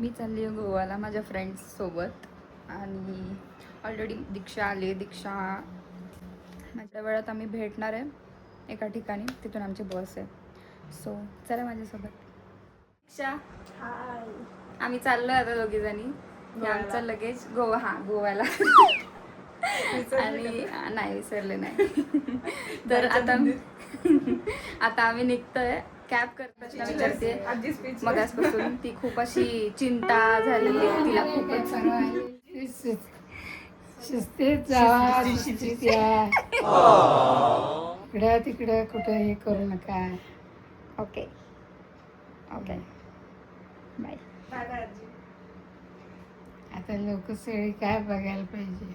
मी चालली आहे गोव्याला माझ्या फ्रेंड्स सोबत आणि ऑलरेडी दीक्षा आली. दीक्षा माझ्या वेळात आम्ही भेटणार आहे एका ठिकाणी, तिथून आमची बस आहे. सो चला माझ्यासोबत. दीक्षा हाय. आम्ही चाललो आता दोघी जणी. आमचं लगेच गोव्याला आणि नाही विसरले नाही. तर आता आम्ही निघतोय. कॅब करताना विचारते मगासपासून ती खूप अशी चिंता झालेली आहे तिला खूपच. शिस्तीत जावा, शिस्तीत या. इकडं तिकडं कुठं हे करू नका. Okay okay bye. आता लोक सगळी काय बघायला पाहिजे.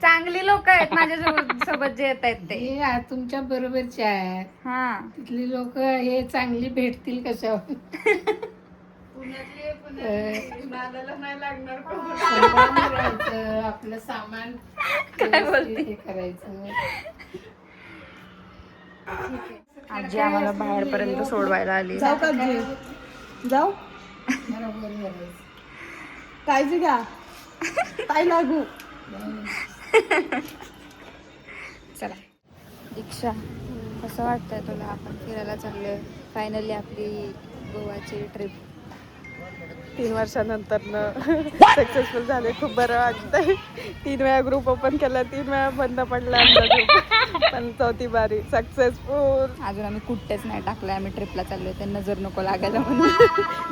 चांगली लोक आहेत माझ्या सोबत जे येत आहेत ते. हे तुमच्या बरोबरचे आहेत. हा तिथली लोक हे चांगली भेटतील कशावर. सांभाळून राहायचं, आपलं सामान काय बोलते? हे करायचं. आजी आम्हाला बाहेरपर्यंत सोडवायला आली. जाऊ का आजी? जाऊ. बरोबर करायचं. काळजी घ्या. काय लागू. चला दीक्षा, कसं वाटतंय तुला? आपण फिरायला चाललोय फायनली आपली गोवाची ट्रिप. 3 वर्षानंतर सक्सेसफुल झाले. खूप बरं वाटतंय. 3 वेळा ग्रुप ओपन केला, 3 वेळा बंद पडला आमचा ग्रुप. पण 4थी बारी सक्सेसफुल. अजून आम्ही कुठेच नाही टाकलंय. आम्ही ट्रिपला चाललोय, ते नजर नको लागायला म्हणून.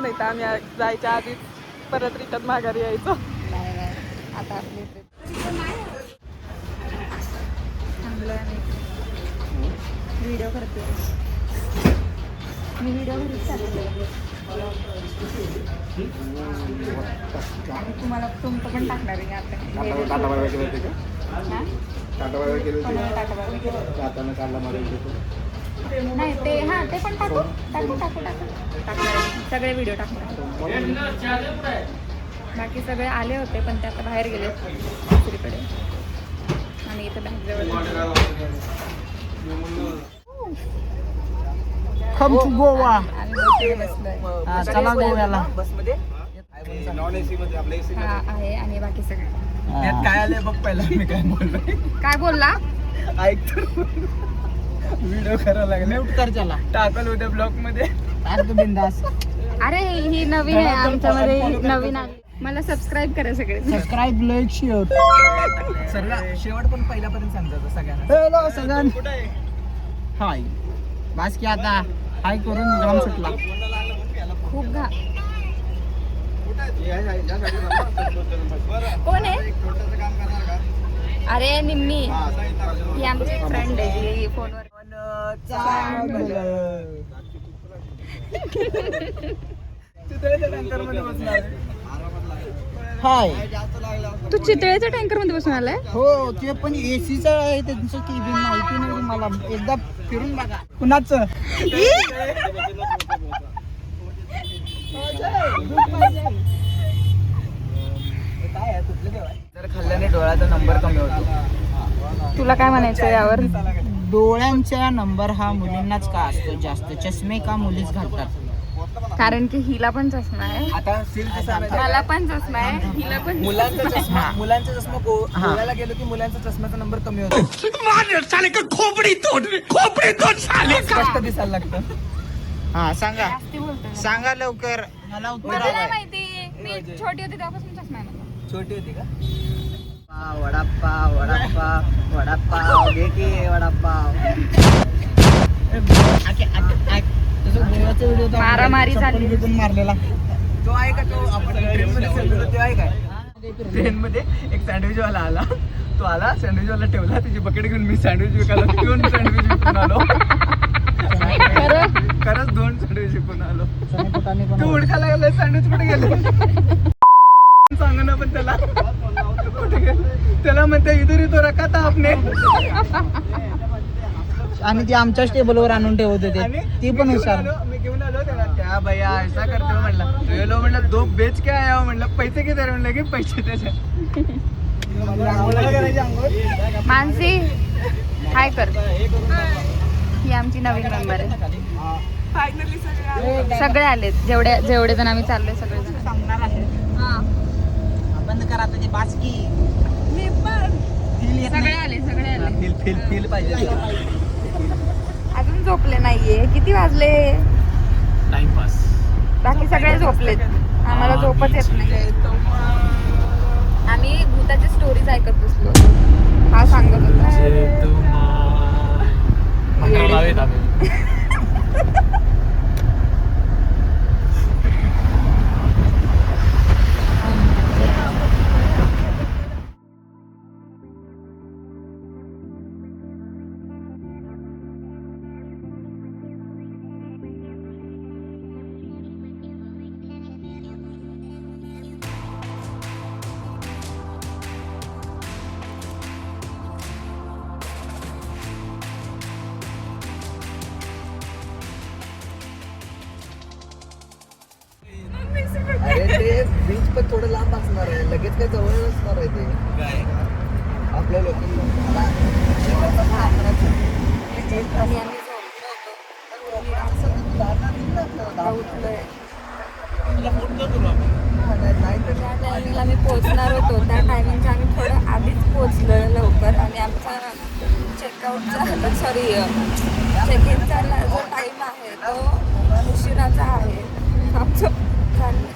नाही तर आम्ही जायच्या आधीच परत रिटर्न माघारी यायचो. नाही नाही, आता आपली ट्रिप थांबलोय आम्ही. व्हिडिओ करते मी. व्हिडिओ घरीच चालले आणि तुम्हाला तुमचं पण टाकणार आहे आता. नाही ते ते पण टाकू टाकणार आहे. सगळे व्हिडिओ टाकणार. बाकी सगळे आले होते पण ते आता बाहेर गेले दुसरीकडे. आणि इथं बँकजवळ कम टू गोवा. आम्ही बसलोय. चला गोव्याला. हा आहे आणि बाकी सगळे. त्यात काय आलंय बघ पहिला मी काय बोललोय. काय बोलला? ऐक तर. व्हिडिओ करायला लागला. म्यूट कर त्याला. टाकल उद्या ब्लॉग मध्ये. टाक बिंदास. अरे ही नवीन आहे आमच्यामध्ये, नवीन आली. मला सबस्क्राईब करा सगळे. Subscribe, like, share. सगळं शेवट पण पहिल्यापर्यंत सांगतो सगळ्यांना. हॅलो सगळ्यांना. हाय. बस की आता हाय करून जाम सुटला. खूप कोण आहे? अरे निम्मी ही आमची फ्रेंड आहे. ही फोनवर हाय. तू चितळेच्या टँकर मध्ये बसून आलाय? हो, ते पण एसीचं आहे त्यांचं केबिन. माहिती नाही तुम्हाला. एकदा फिरून बघा. कुणाचं? जर खाल्ल्याने डोळ्याचा नंबर कमी होतो. तुला काय म्हणायचं यावर? डोळ्यांचा नंबर हा मुलींनाच का असतो जास्त? चष्मे का मुलीच घालतात? कारण की हिला पण चष्मा आहे. आता मला पण चष्मा आहे, हिला पण. मुलांचा चष्मा गोव्याला गेलो की मुलांचा चष्म्याचा नंबर कमी होतो. स्पष्ट दिसायला लागतं. हा सांगा जास्ती बोलतोय. सांगा लवकर. मला उत्तर मला नाही हवंय. माहिती. मी छोटी होती तेव्हापासून चष्मा आहे मला. छोटी होती का? वडापाव वडापाव वडापाव घे की वडापाव. मारामारी झाली. मारलेला तो आहे का? तो आपण ट्रेन मध्ये तो आहे काय? ट्रेन मध्ये एक सँडविच वाला आला. तो आला सँडविच वाला ठेवला. त्याची बकेट घेऊन मी सँडविच विकायला 2 सँडविच विकून आलो. खरंच 2 सँडविच विकून आलो. तू उडका लागला सँडविच कुठे गेले सांग ना. पण त्याला कुठे गेले? त्याला म्हणते इधर तो रखा था आपने. आणि ते आमच्याच टेबलवर आणून ठेवत होते. ती पण हुशार. मी घेऊन आलो त्याला. क्या भैया ऐसा करते हो म्हणला. गेलो म्हणलं 2 बेच के आया हो म्हणलं. पैसे किती रे म्हणलं की पैसे त्याचे. मानसी हाय कर. ही आमची नवीन मेंबर आहे. फायनली सगळे आले. सगळे आलेत, जेवढे जण आम्ही चाललोय सगळे जण. सांगणार आहे बंद करा आता ते बासकी मी पण सगळे आले. फील पाहिजे अजून झोपले नाहीये. किती वाजले? टाइमपास. बाकी सगळे झोपलेत, आम्हाला झोपच येत नाही. आम्ही भूताची स्टोरीज ऐकत बसलो. हा सांगत होता. मंत्रालयात आम्ही. अरे ते बीच पण थोडं लांब असणार आहे, लगेच काय जवळ नसणार आहे ते काय आपल्या लोकांना. आणि आम्ही ज्या टायमिंगला आम्ही पोहोचणार होतो त्या टायमिंगच्या आम्ही थोडं आधीच पोहोचलो लवकर. आणि आमचा चेकआउटचा सॉरी चेक इनचा जो टाईम आहे तो उशिराचा आहे. आमचं चाललं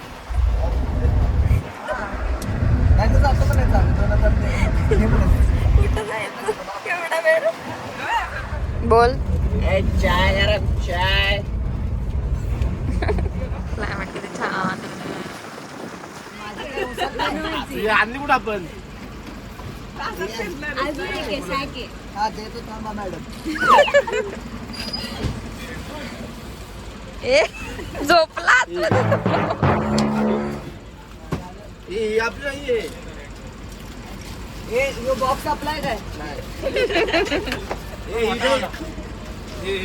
नाही तर जातो पण कुठं जायचं एवढा वेळ? बोल. चाय यार चाय. क्लायमेट किती छान. आणली कुठं आपण? हा देतो थांबा मॅडम. ए झोपला आपलं हे यो बॉक्स अप्लाय काय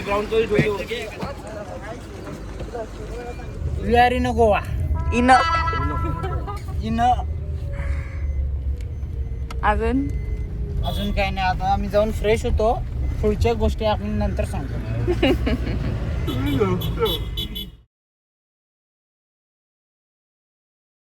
brown colour we are in Goa. In in अजून काही नाही, आता आम्ही जाऊन फ्रेश होतो. पुढच्या गोष्टी आपण नंतर सांगतो.